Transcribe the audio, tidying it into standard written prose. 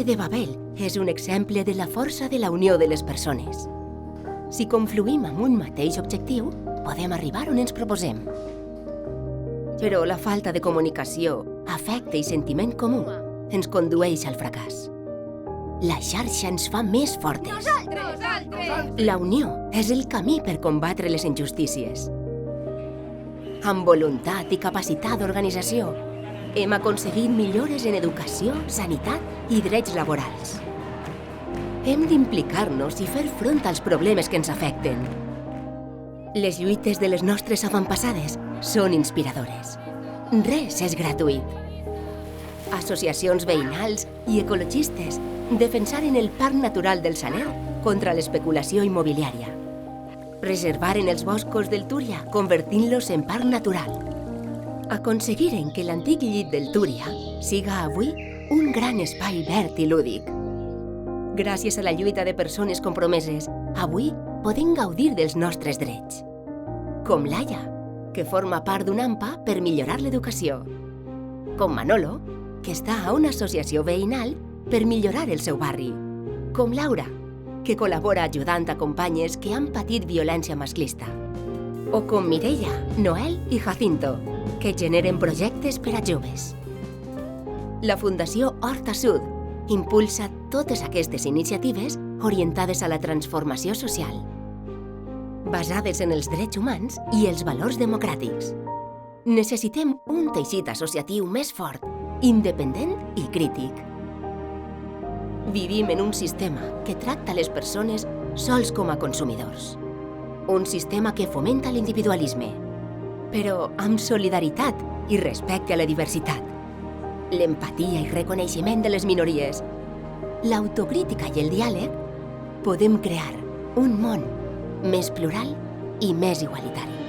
Torre de Babel és un exemple de la força de la unió de les persones. Si confluïm amb un mateix objectiu, podem arribar on ens proposem. Però la falta de comunicació, afecte i sentiment comú ens condueix al fracàs. La xarxa ens fa més fortes. La unió és el camí per combatre les injustícies. Amb voluntat i capacitat d'organització, hem aconseguit millores en educació, sanitat i drets laborals. Hem d'implicar-nos i fer front als problemes que ens afecten. Les lluites de les nostres avantpassades són inspiradores. Res és gratuït. Associacions veïnals i ecologistes defensaren el Parc Natural del Saler contra l'especulació immobiliària. Preservaren els boscos del Túria, convertint-los en parc natural. Aconseguiren que l'antic llit del Túria siga avui un gran espai verd i lúdic. Gràcies a la lluita de persones compromeses, avui podem gaudir dels nostres drets. Com Laia, que forma part d'una AMPA per millorar l'educació. Com Manolo, que està a una associació veïnal per millorar el seu barri. Com Laura, que col·labora ajudant a companyes que han patit violència masclista. O com Mireia, Noel i Jacinto, que generen projectes per a joves. La Fundació Horta Sud impulsa totes aquestes iniciatives orientades a la transformació social, basades en els drets humans i els valors democràtics. Necessitem un teixit associatiu més fort, independent i crític. Vivim en un sistema que tracta les persones sols com a consumidors. Un sistema que fomenta l'individualisme, però amb solidaritat i respecte a la diversitat. L'empatia i reconeixement de les minories, l'autocrítica i el diàleg, podem crear un món més plural i més igualitari.